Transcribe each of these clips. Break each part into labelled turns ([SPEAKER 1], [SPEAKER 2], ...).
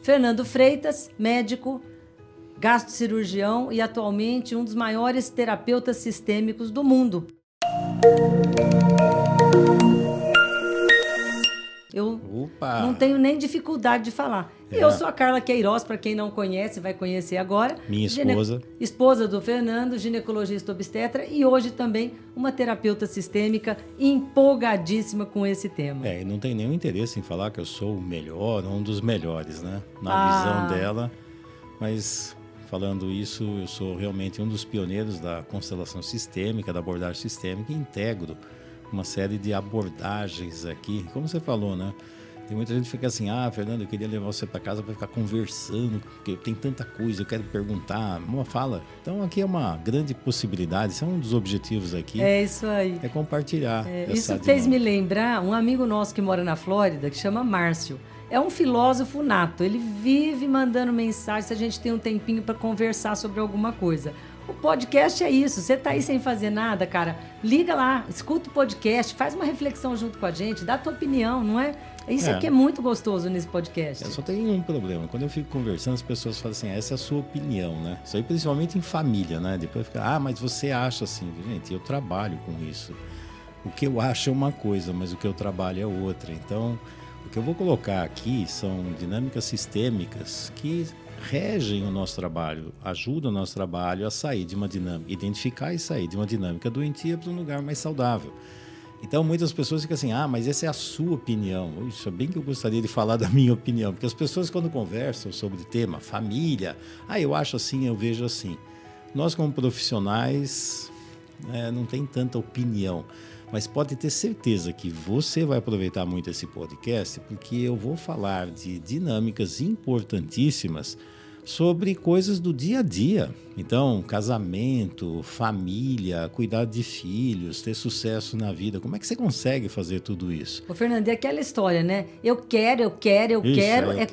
[SPEAKER 1] Fernando Freitas, médico, gastrocirurgião e atualmente um dos maiores terapeutas sistêmicos do mundo. Eu não tenho nem dificuldade de falar. Eu sou a Carla Queiroz, para quem não conhece, vai conhecer agora.
[SPEAKER 2] Minha esposa.
[SPEAKER 1] Esposa do Fernando, ginecologista obstetra e hoje também uma terapeuta sistêmica empolgadíssima com esse tema.
[SPEAKER 2] E não tem nenhum interesse em falar que eu sou o melhor, um dos melhores, né? Na visão dela. Mas falando isso, eu sou realmente um dos pioneiros da constelação sistêmica, da abordagem sistêmica e integro uma série de abordagens aqui. Como você falou, né? Tem muita gente que fica assim, Fernando, eu queria levar você para casa para ficar conversando, porque tem tanta coisa, eu quero perguntar, uma fala. Então aqui é uma grande possibilidade, isso é um dos objetivos aqui.
[SPEAKER 1] É isso aí.
[SPEAKER 2] É compartilhar.
[SPEAKER 1] Isso fez me lembrar um amigo nosso que mora na Flórida, que chama Márcio. É um filósofo nato, ele vive mandando mensagem se a gente tem um tempinho para conversar sobre alguma coisa. O podcast é isso, você tá aí sem fazer nada, cara, liga lá, escuta o podcast, faz uma reflexão junto com a gente, dá a tua opinião, não é? Isso aqui é muito gostoso nesse podcast.
[SPEAKER 2] Só tem um problema, quando eu fico conversando, as pessoas falam assim, essa é a sua opinião, né? Isso aí principalmente em família, né? Depois fica, mas você acha assim, gente, eu trabalho com isso. O que eu acho é uma coisa, mas o que eu trabalho é outra. Então, o que eu vou colocar aqui são dinâmicas sistêmicas que regem o nosso trabalho, ajudam o nosso trabalho a sair de uma dinâmica, identificar e sair de uma dinâmica doentia para um lugar mais saudável. Então, muitas pessoas ficam assim, mas essa é a sua opinião. Isso é bem que eu gostaria de falar da minha opinião, porque as pessoas quando conversam sobre o tema família, eu acho assim, eu vejo assim. Nós como profissionais não tem tanta opinião, mas pode ter certeza que você vai aproveitar muito esse podcast, porque eu vou falar de dinâmicas importantíssimas sobre coisas do dia a dia. Então, casamento, família, cuidar de filhos, ter sucesso na vida. Como é que você consegue fazer tudo isso?
[SPEAKER 1] Ô, Fernando, é aquela história, né? Eu quero,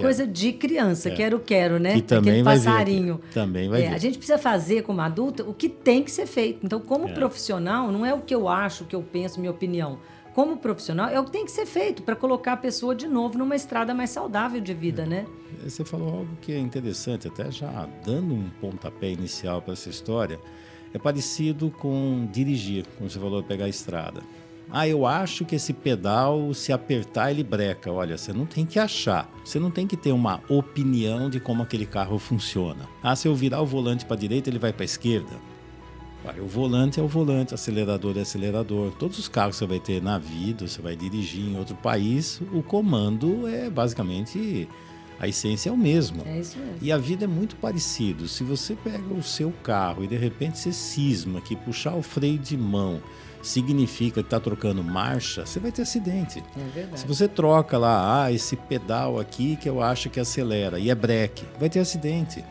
[SPEAKER 1] coisa de criança. Quero, né?
[SPEAKER 2] Que também
[SPEAKER 1] aquele
[SPEAKER 2] vai
[SPEAKER 1] passarinho.
[SPEAKER 2] Vir também vai vir.
[SPEAKER 1] A gente precisa fazer como adulta o que tem que ser feito. Então, como profissional, não é o que eu acho, o que eu penso, minha opinião. Como profissional, é o que tem que ser feito para colocar a pessoa de novo numa estrada mais saudável de vida, né?
[SPEAKER 2] Você falou algo que é interessante, até já dando um pontapé inicial para essa história, é parecido com dirigir, como você falou, pegar a estrada. Eu acho que esse pedal, se apertar, ele breca. Olha, você não tem que achar, você não tem que ter uma opinião de como aquele carro funciona. Se eu virar o volante para a direita, ele vai para a esquerda. O volante é o volante, acelerador é acelerador. Todos os carros que você vai ter na vida, você vai dirigir em outro país, o comando é basicamente, a essência é o mesmo.
[SPEAKER 1] É isso mesmo.
[SPEAKER 2] E a vida é muito parecido. Se você pega o seu carro e de repente você cisma que puxar o freio de mão significa que está trocando marcha, você vai ter acidente.
[SPEAKER 1] É verdade.
[SPEAKER 2] Se você troca lá, esse pedal aqui que eu acho que acelera e é breque, vai ter acidente.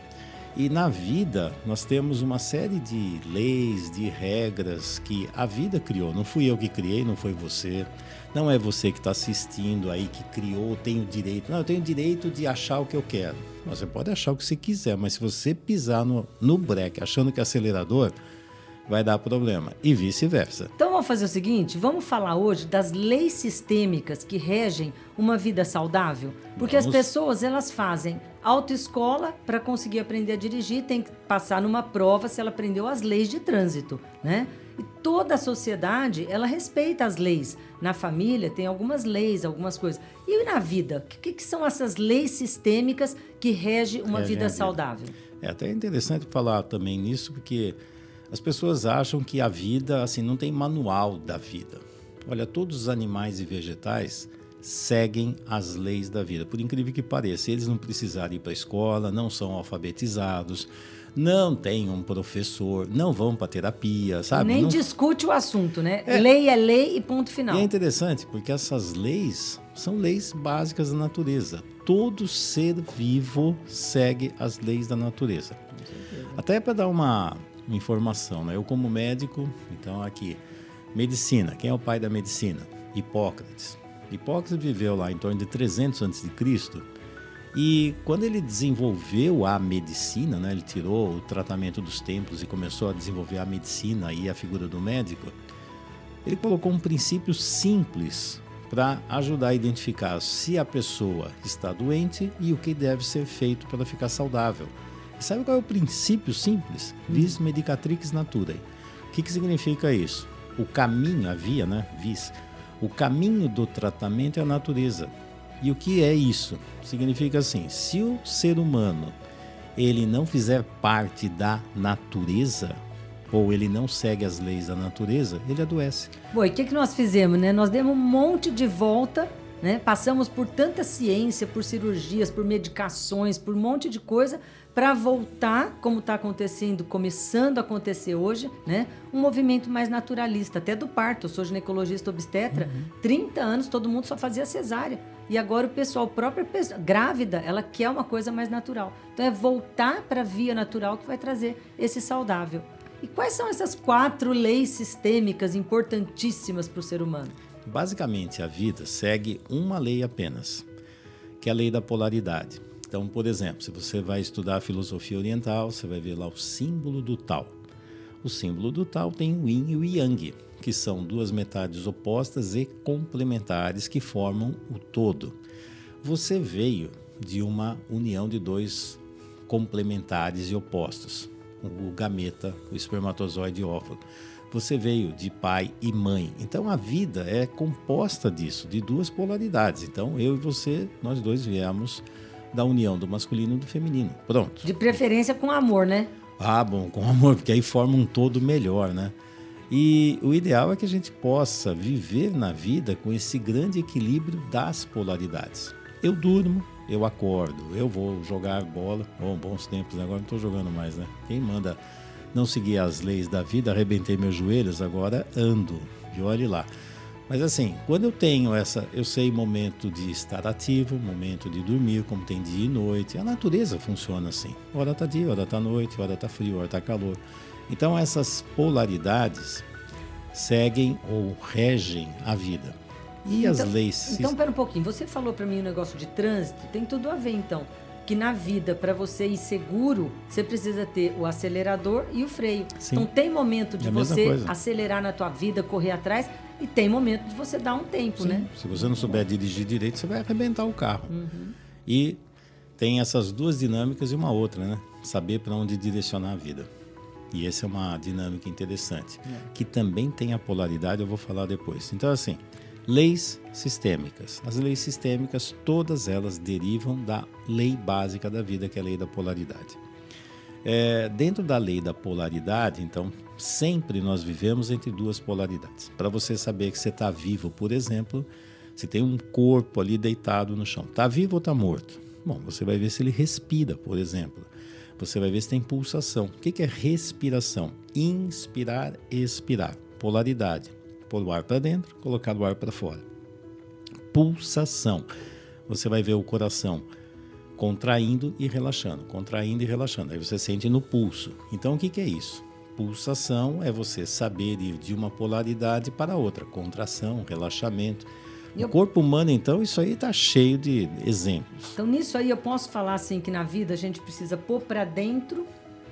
[SPEAKER 2] E na vida, nós temos uma série de leis, de regras que a vida criou. Não fui eu que criei, não foi você. Não é você que está assistindo aí, que criou, tem o direito. Não, eu tenho o direito de achar o que eu quero. Você pode achar o que você quiser, mas se você pisar no breque achando que é acelerador, vai dar problema. E vice-versa.
[SPEAKER 1] Então vamos fazer o seguinte, vamos falar hoje das leis sistêmicas que regem uma vida saudável. Porque as pessoas, elas fazem autoescola para conseguir aprender a dirigir, tem que passar numa prova se ela aprendeu as leis de trânsito, né? E toda a sociedade, ela respeita as leis. Na família tem algumas leis, algumas coisas. E na vida? O que são essas leis sistêmicas que regem uma vida saudável?
[SPEAKER 2] É até interessante falar também nisso, porque as pessoas acham que a vida, assim, não tem manual da vida. Olha, todos os animais e vegetais seguem as leis da vida. Por incrível que pareça, eles não precisaram ir para a escola, não são alfabetizados, não têm um professor, não vão para terapia, sabe?
[SPEAKER 1] Nem discute o assunto, né? Lei é lei e ponto final.
[SPEAKER 2] E é interessante, porque essas leis são leis básicas da natureza. Todo ser vivo segue as leis da natureza. Até para dar uma informação, né? Eu como médico, então aqui, medicina, quem é o pai da medicina? Hipócrates. Hipócrates viveu lá em torno de 300 a.C. e quando ele desenvolveu a medicina, né? Ele tirou o tratamento dos templos e começou a desenvolver a medicina e a figura do médico, ele colocou um princípio simples para ajudar a identificar se a pessoa está doente e o que deve ser feito para ficar saudável. E sabe qual é o princípio simples? Vis medicatrix naturae. O que significa isso? O caminho, a via, né? Vis. O caminho do tratamento é a natureza. E o que é isso? Significa assim, se o ser humano ele não fizer parte da natureza, ou ele não segue as leis da natureza, ele adoece.
[SPEAKER 1] Bom, e o que nós fizemos, né? Nós demos um monte de volta, né? Passamos por tanta ciência, por cirurgias, por medicações, por um monte de coisa, para voltar, como está acontecendo, começando a acontecer hoje, né? Um movimento mais naturalista, até do parto. Eu sou ginecologista obstetra, 30 anos todo mundo só fazia cesárea. E agora o pessoal, a própria pessoa, grávida, ela quer uma coisa mais natural. Então é voltar para a via natural que vai trazer esse saudável. E quais são essas 4 leis sistêmicas importantíssimas para o ser humano?
[SPEAKER 2] Basicamente, a vida segue uma lei apenas, que é a lei da polaridade. Então, por exemplo, se você vai estudar a filosofia oriental, você vai ver lá o símbolo do Tao. O símbolo do Tao tem o Yin e o Yang, que são 2 metades opostas e complementares que formam o todo. Você veio de uma união de 2 complementares e opostos, o gameta, o espermatozoide e o óvulo. Você veio de pai e mãe. Então, a vida é composta disso, de 2 polaridades. Então, eu e você, nós 2 viemos da união do masculino e do feminino. Pronto.
[SPEAKER 1] De preferência com amor, né?
[SPEAKER 2] Ah, bom, com amor, porque aí forma um todo melhor, né? E o ideal é que a gente possa viver na vida com esse grande equilíbrio das polaridades. Eu durmo, eu acordo, eu vou jogar bola. Bom, bons tempos, agora não estou jogando mais, né? Quem manda não seguir as leis da vida, arrebentei meus joelhos, agora ando, e olhe lá. Mas assim, quando eu tenho eu sei momento de estar ativo, momento de dormir, como tem dia e noite. A natureza funciona assim. Hora está dia, hora está noite, hora está frio, hora está calor. Então essas polaridades seguem ou regem a vida. E
[SPEAKER 1] então,
[SPEAKER 2] as leis...
[SPEAKER 1] Então, pera um pouquinho. Você falou para mim um negócio de trânsito, tem tudo a ver então. Que na vida, para você ir seguro, você precisa ter o acelerador e o freio.
[SPEAKER 2] Sim.
[SPEAKER 1] Então tem momento de você
[SPEAKER 2] coisa.
[SPEAKER 1] acelerar na tua vida, correr atrás, e tem momento de você dar um tempo,
[SPEAKER 2] Sim.
[SPEAKER 1] né?
[SPEAKER 2] Se você não souber dirigir direito, você vai arrebentar o carro. E tem essas 2 dinâmicas e uma outra, né? Saber para onde direcionar a vida. E essa é uma dinâmica interessante, que também tem a polaridade, eu vou falar depois. Então, assim, leis sistêmicas. As leis sistêmicas, todas elas derivam da lei básica da vida, que é a lei da polaridade. Dentro da lei da polaridade, então, sempre nós vivemos entre 2 polaridades. Para você saber que você está vivo, por exemplo, se tem um corpo ali deitado no chão, está vivo ou está morto? Bom, você vai ver se ele respira, por exemplo. Você vai ver se tem pulsação. O que é respiração? Inspirar, expirar. Polaridade. Pôr o ar para dentro, colocar o ar para fora. Pulsação. Você vai ver o coração contraindo e relaxando, contraindo e relaxando. Aí você sente no pulso. Então, o que é isso? Pulsação é você saber ir de uma polaridade para outra. Contração, relaxamento. O corpo humano, então, isso aí está cheio de exemplos.
[SPEAKER 1] Então, nisso aí eu posso falar assim que na vida a gente precisa pôr para dentro,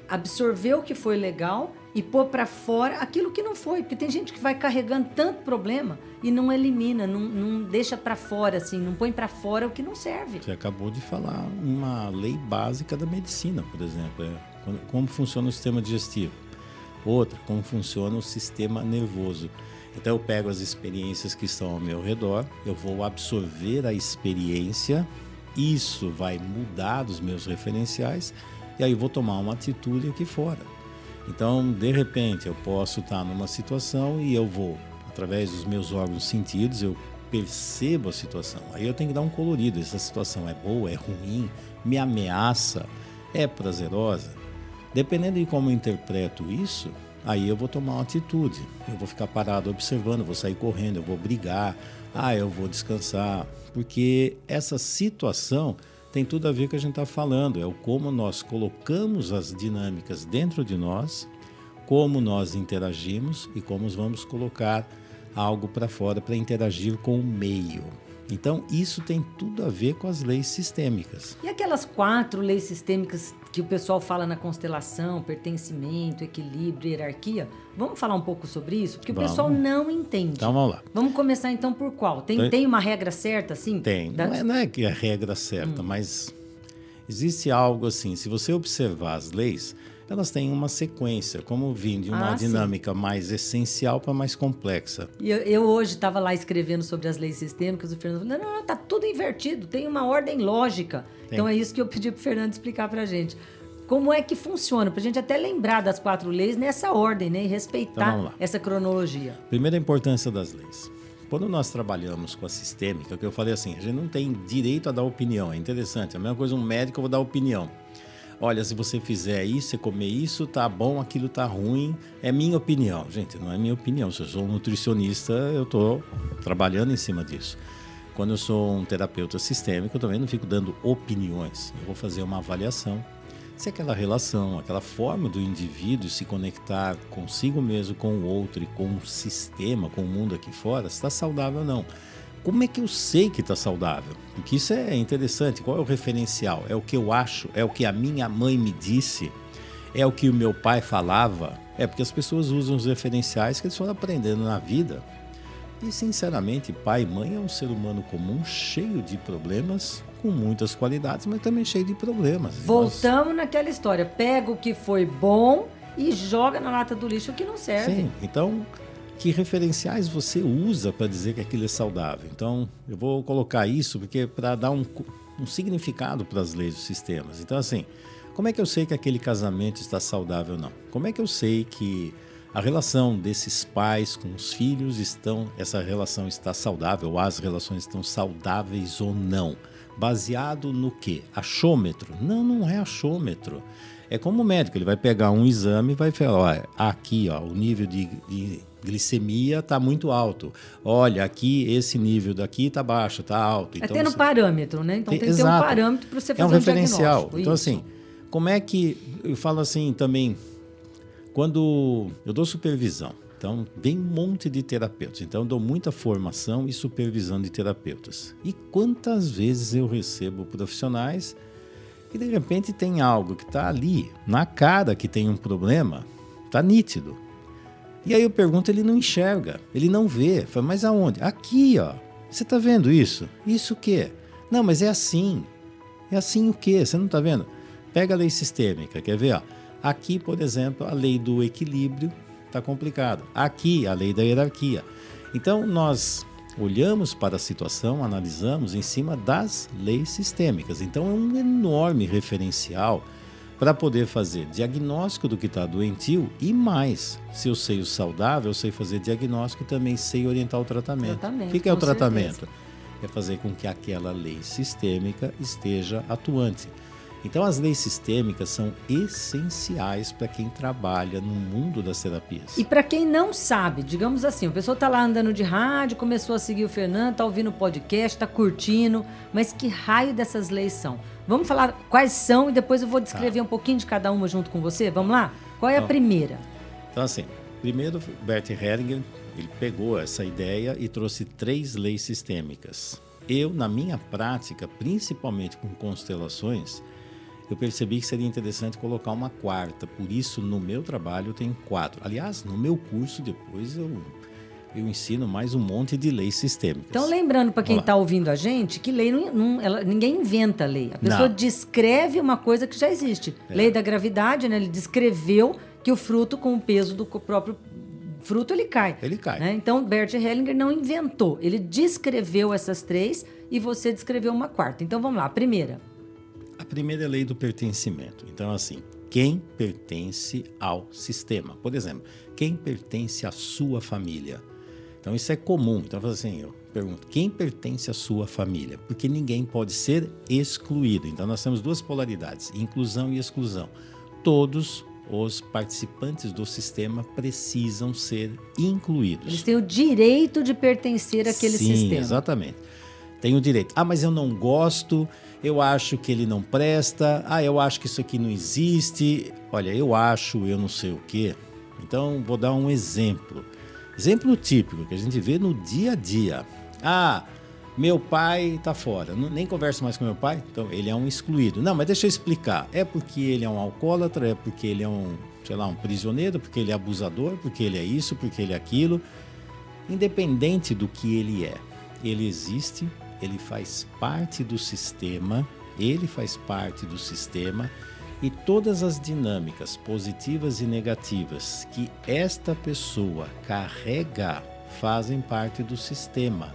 [SPEAKER 1] absorver o que foi legal e pôr para fora aquilo que não foi. Porque tem gente que vai carregando tanto problema e não elimina, não deixa para fora, assim, não põe para fora o que não serve.
[SPEAKER 2] Você acabou de falar uma lei básica da medicina, por exemplo. Como funciona o sistema digestivo. Outra, como funciona o sistema nervoso. Então eu pego as experiências que estão ao meu redor, eu vou absorver a experiência, isso vai mudar os meus referenciais e aí eu vou tomar uma atitude aqui fora. Então, de repente, eu posso estar numa situação e eu vou, através dos meus órgãos sentidos, eu percebo a situação. Aí eu tenho que dar um colorido, essa situação é boa, é ruim, me ameaça, é prazerosa. Dependendo de como eu interpreto isso, aí eu vou tomar uma atitude, eu vou ficar parado observando, eu vou sair correndo, eu vou brigar, eu vou descansar, porque essa situação tem tudo a ver com o que a gente está falando, é o como nós colocamos as dinâmicas dentro de nós, como nós interagimos e como vamos colocar algo para fora para interagir com o meio. Então, isso tem tudo a ver com as leis sistêmicas.
[SPEAKER 1] E aquelas 4 leis sistêmicas que o pessoal fala na constelação, pertencimento, equilíbrio, hierarquia, vamos falar um pouco sobre isso? Porque o pessoal não entende.
[SPEAKER 2] Então, vamos lá.
[SPEAKER 1] Vamos começar então por qual? Tem uma regra certa, assim?
[SPEAKER 2] Tem. Não é que é a regra certa, mas existe algo assim, se você observar as leis, elas têm uma sequência, como vindo de uma dinâmica mais essencial para mais complexa.
[SPEAKER 1] Eu hoje estava lá escrevendo sobre as leis sistêmicas, o Fernando falou, não, tá tudo invertido, tem uma ordem lógica. Tem. Então é isso que eu pedi para o Fernando explicar para a gente. Como é que funciona, para a gente até lembrar das 4 leis nessa ordem, né? E respeitar então, essa cronologia.
[SPEAKER 2] Primeira importância das leis. Quando nós trabalhamos com a sistêmica, que eu falei assim, a gente não tem direito a dar opinião, é interessante. A mesma coisa um médico, eu vou dar opinião. Olha, se você fizer isso, você comer isso, tá bom, aquilo tá ruim, é minha opinião. Gente, não é minha opinião. Se eu sou um nutricionista, eu estou trabalhando em cima disso. Quando eu sou um terapeuta sistêmico, eu também não fico dando opiniões. Eu vou fazer uma avaliação. Se aquela relação, aquela forma do indivíduo se conectar consigo mesmo, com o outro e com o sistema, com o mundo aqui fora, está saudável ou não. Como é que eu sei que está saudável? Porque isso é interessante. Qual é o referencial? É o que eu acho? É o que a minha mãe me disse? É o que o meu pai falava? É porque as pessoas usam os referenciais que eles foram aprendendo na vida. E, sinceramente, pai e mãe é um ser humano comum, cheio de problemas, com muitas qualidades, mas também cheio de problemas.
[SPEAKER 1] Voltamos naquela história. Pega o que foi bom e joga na lata do lixo o que não serve.
[SPEAKER 2] Sim, então... Que referenciais você usa para dizer que aquilo é saudável? Então, eu vou colocar isso porque para dar um significado para as leis dos sistemas. Então, assim, como é que eu sei que aquele casamento está saudável ou não? Como é que eu sei que a relação desses pais com os filhos essa relação está saudável, ou as relações estão saudáveis ou não? Baseado no quê? Achômetro? Não é achômetro. É como o médico, ele vai pegar um exame e vai falar, olha, aqui ó, o nível de glicemia está muito alto. Olha, aqui esse nível daqui está baixo, está alto.
[SPEAKER 1] Então, tendo parâmetro, né? Então tem que ter um parâmetro para você fazer um
[SPEAKER 2] referencial.
[SPEAKER 1] Diagnóstico.
[SPEAKER 2] Então, assim, como é que... Eu falo assim também, quando eu dou supervisão, então vem um monte de terapeutas. Então eu dou muita formação e supervisão de terapeutas. E quantas vezes eu recebo profissionais que de repente tem algo que está ali, na cara que tem um problema, está nítido. E aí eu pergunto, ele não enxerga, ele não vê. Fala, mas aonde? Aqui, ó. Você está vendo isso? Isso o quê? Não, mas é assim. É assim o quê? Você não está vendo? Pega a lei sistêmica, quer ver? Ó? Aqui, por exemplo, a lei do equilíbrio está complicada. Aqui, a lei da hierarquia. Então, nós olhamos para a situação, analisamos em cima das leis sistêmicas. Então, é um enorme referencial para poder fazer diagnóstico do que está doentio e mais. Se eu sei o saudável, eu sei fazer diagnóstico e também sei orientar o tratamento. O que é o tratamento? Certeza. É fazer com que aquela lei sistêmica esteja atuante. Então, as leis sistêmicas são essenciais para quem trabalha no mundo das terapias.
[SPEAKER 1] E para quem não sabe, digamos assim, a pessoa está lá andando de rádio, começou a seguir o Fernando, está ouvindo o podcast, está curtindo, mas que raio dessas leis são? Vamos falar quais são e depois eu vou descrever um pouquinho de cada uma junto com você? Vamos lá? Qual é a primeira?
[SPEAKER 2] Então, assim, primeiro, Bert Hellinger, ele pegou essa ideia e trouxe 3 leis sistêmicas. Eu, na minha prática, principalmente com constelações, eu percebi que seria interessante colocar uma 4. Por isso, no meu trabalho, eu tenho 4. Aliás, no meu curso, depois, eu ensino mais um monte de leis sistêmicas.
[SPEAKER 1] Então, lembrando para quem está ouvindo a gente, que lei ninguém inventa a lei. A pessoa descreve uma coisa que já existe. Lei da gravidade, né? Ele descreveu que o fruto, com o peso do próprio fruto, ele cai.
[SPEAKER 2] Ele cai.
[SPEAKER 1] Né? Então, Bert Hellinger não inventou. Ele descreveu essas 3 e você descreveu uma 4. Então, vamos lá. A primeira é
[SPEAKER 2] a lei do pertencimento. Então, assim, quem pertence ao sistema? Por exemplo, quem pertence à sua família? Então, isso é comum. Então, assim, eu pergunto, quem pertence à sua família? Porque ninguém pode ser excluído. Então, nós temos 2 polaridades, inclusão e exclusão. Todos os participantes do sistema precisam ser incluídos.
[SPEAKER 1] Eles têm o direito de pertencer àquele sistema.
[SPEAKER 2] Sim, exatamente. Tem o direito. Ah, mas eu não gosto, eu acho que ele não presta, eu acho que isso aqui não existe. Olha, eu não sei o quê. Então, vou dar um exemplo. Exemplo típico que a gente vê no dia a dia. Meu pai está fora, nem converso mais com meu pai, então ele é um excluído. Não, mas deixa eu explicar. É porque ele é um alcoólatra, é porque ele é um prisioneiro, porque ele é abusador, porque ele é isso, porque ele é aquilo. Independente do que ele é, ele existe, ele faz parte do sistema, e todas as dinâmicas positivas e negativas que esta pessoa carrega fazem parte do sistema.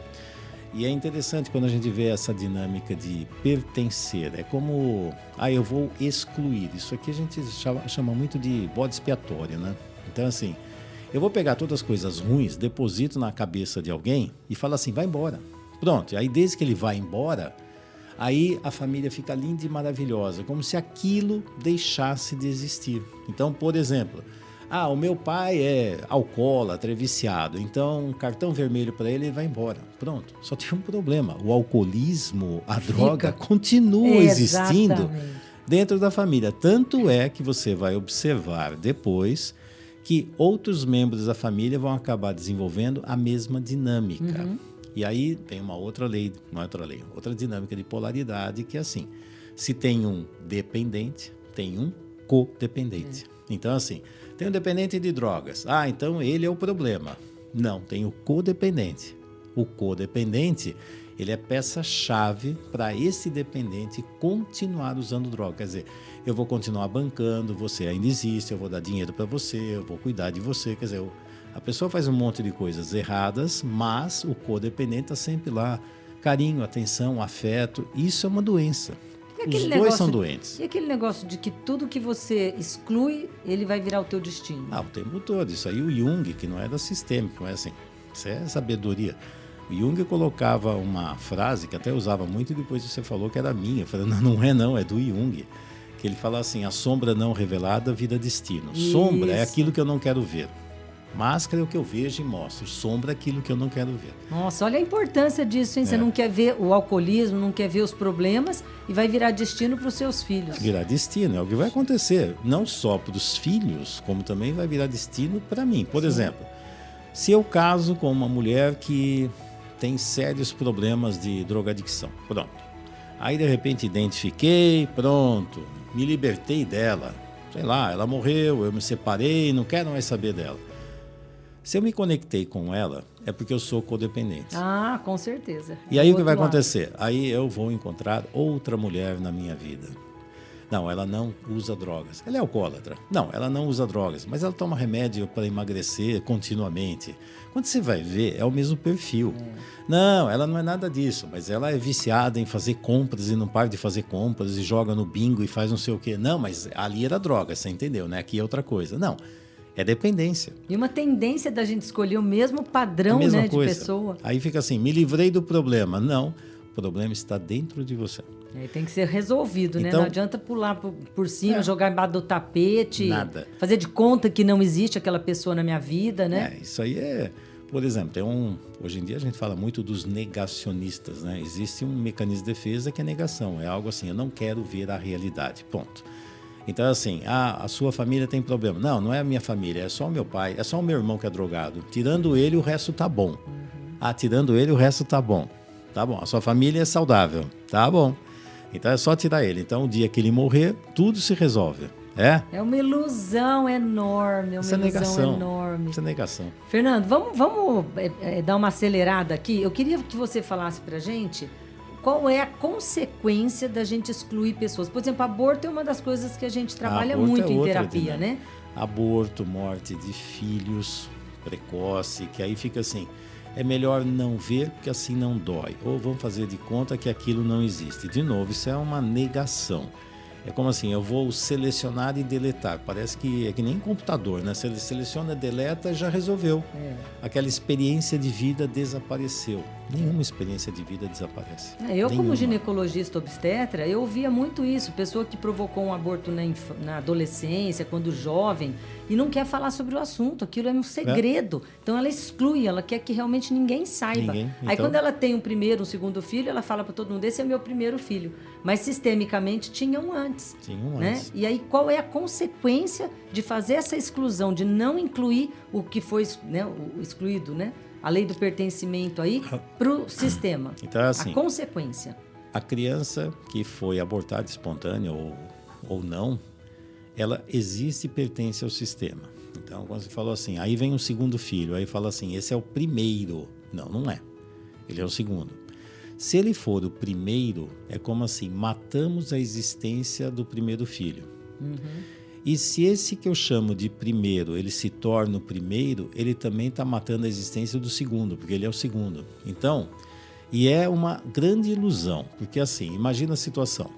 [SPEAKER 2] E é interessante quando a gente vê essa dinâmica de pertencer. É como, eu vou excluir. Isso aqui a gente chama muito de bode expiatório, né? Então, assim, eu vou pegar todas as coisas ruins, deposito na cabeça de alguém e falo assim, vai embora. Pronto. Aí, desde que ele vai embora, aí a família fica linda e maravilhosa, como se aquilo deixasse de existir. Então, por exemplo, o meu pai é alcoólatra, é viciado, então cartão vermelho para ele vai embora. Pronto, só tem um problema. O alcoolismo, a droga, continua existindo dentro da família. Tanto é que você vai observar depois que outros membros da família vão acabar desenvolvendo a mesma dinâmica. E aí tem outra dinâmica de polaridade, que é assim, se tem um dependente, tem um codependente. Então, assim, tem um dependente de drogas. Então ele é o problema. Não, tem o codependente. O codependente, ele é peça-chave para esse dependente continuar usando droga. Quer dizer, eu vou continuar bancando, você ainda existe, eu vou dar dinheiro para você, eu vou cuidar de você. Quer dizer, a pessoa faz um monte de coisas erradas, mas o codependente está sempre lá. Carinho, atenção, afeto. Isso é uma doença. Os dois são doentes.
[SPEAKER 1] E aquele negócio de que tudo que você exclui, ele vai virar o teu destino?
[SPEAKER 2] O tempo todo. Isso aí o Jung, que não é da sistêmica, não é assim. Isso é sabedoria. O Jung colocava uma frase que até usava muito e depois você falou que era minha. Eu falei, não, é do Jung. Que ele fala assim, a sombra não revelada vira destino. Isso. Sombra é aquilo que eu não quero ver. Máscara é o que eu vejo e mostro. Sombra é aquilo que eu não quero ver.
[SPEAKER 1] Nossa, olha a importância disso, hein? Você não quer ver o alcoolismo, não quer ver os problemas e vai virar destino para os seus filhos.
[SPEAKER 2] Virar destino, é o que vai acontecer. Não só para os filhos, como também vai virar destino para mim. Por exemplo, se eu caso com uma mulher que tem sérios problemas de drogadicção. Pronto. Aí, de repente, identifiquei, pronto, me libertei dela. Sei lá, ela morreu, eu me separei, não quero mais saber dela. Se eu me conectei com ela, é porque eu sou codependente.
[SPEAKER 1] Com certeza.
[SPEAKER 2] E aí o que vai acontecer? Aí eu vou encontrar outra mulher na minha vida. Não, ela não usa drogas. Ela é alcoólatra. Não, ela não usa drogas, mas ela toma remédio para emagrecer continuamente. Quando você vai ver, é o mesmo perfil. Não, ela não é nada disso, mas ela é viciada em fazer compras e não para de fazer compras e joga no bingo e faz não sei o quê. Não, mas ali era droga, você entendeu, né? Aqui é outra coisa. Não. É dependência.
[SPEAKER 1] E uma tendência da gente escolher o mesmo padrão, né, de pessoa.
[SPEAKER 2] Aí fica assim, me livrei do problema. Não, o problema está dentro de você.
[SPEAKER 1] Tem que ser resolvido, né? Não adianta pular por cima, jogar embaixo do tapete.
[SPEAKER 2] Nada.
[SPEAKER 1] Fazer de conta que não existe aquela pessoa na minha vida, né?
[SPEAKER 2] Isso aí é... Por exemplo, hoje em dia a gente fala muito dos negacionistas, né? Existe um mecanismo de defesa que é negação. É algo assim, eu não quero ver a realidade. Ponto. Então, assim, a sua família tem problema. Não é a minha família, é só o meu pai, é só o meu irmão que é drogado. Tirando ele, o resto tá bom. Tirando ele, o resto tá bom. Tá bom, a sua família é saudável. Tá bom. Então, é só tirar ele. Então, o dia que ele morrer, tudo se resolve. É
[SPEAKER 1] uma ilusão enorme,
[SPEAKER 2] Isso é negação.
[SPEAKER 1] Fernando, vamos dar uma acelerada aqui. Eu queria que você falasse pra gente... Qual é a consequência da gente excluir pessoas? Por exemplo, aborto é uma das coisas que a gente trabalha muito em terapia, né?
[SPEAKER 2] Aborto, morte de filhos precoce, que aí fica assim, é melhor não ver porque assim não dói. Ou vamos fazer de conta que aquilo não existe. De novo, isso é uma negação. É como assim, eu vou selecionar e deletar. Parece que é que nem computador, né? Se ele seleciona, deleta, já resolveu. Aquela experiência de vida desapareceu. Nenhuma experiência de vida desaparece.
[SPEAKER 1] Como ginecologista obstetra, eu ouvia muito isso. Pessoa que provocou um aborto na adolescência, quando jovem, e não quer falar sobre o assunto. Aquilo é um segredo. Então ela exclui, ela quer que realmente ninguém saiba. Aí quando ela tem um primeiro, um segundo filho, ela fala para todo mundo, esse é meu primeiro filho. Mas sistemicamente tinha um antes. Né? E aí qual é a consequência de fazer essa exclusão, de não incluir o que foi, né, o excluído, né? a lei do pertencimento aí para o sistema.
[SPEAKER 2] Então, assim,
[SPEAKER 1] a consequência.
[SPEAKER 2] A criança que foi abortada espontânea ou não, ela existe e pertence ao sistema. Então, quando você falou assim, aí vem um segundo filho, aí fala assim, esse é o primeiro. Não, não é. Ele é o segundo. Se ele for o primeiro, é como assim, matamos a existência do primeiro filho. E se esse que eu chamo de primeiro, ele se torna o primeiro, ele também está matando a existência do segundo, porque ele é o segundo. Então, e é uma grande ilusão, porque assim, imagina a situação.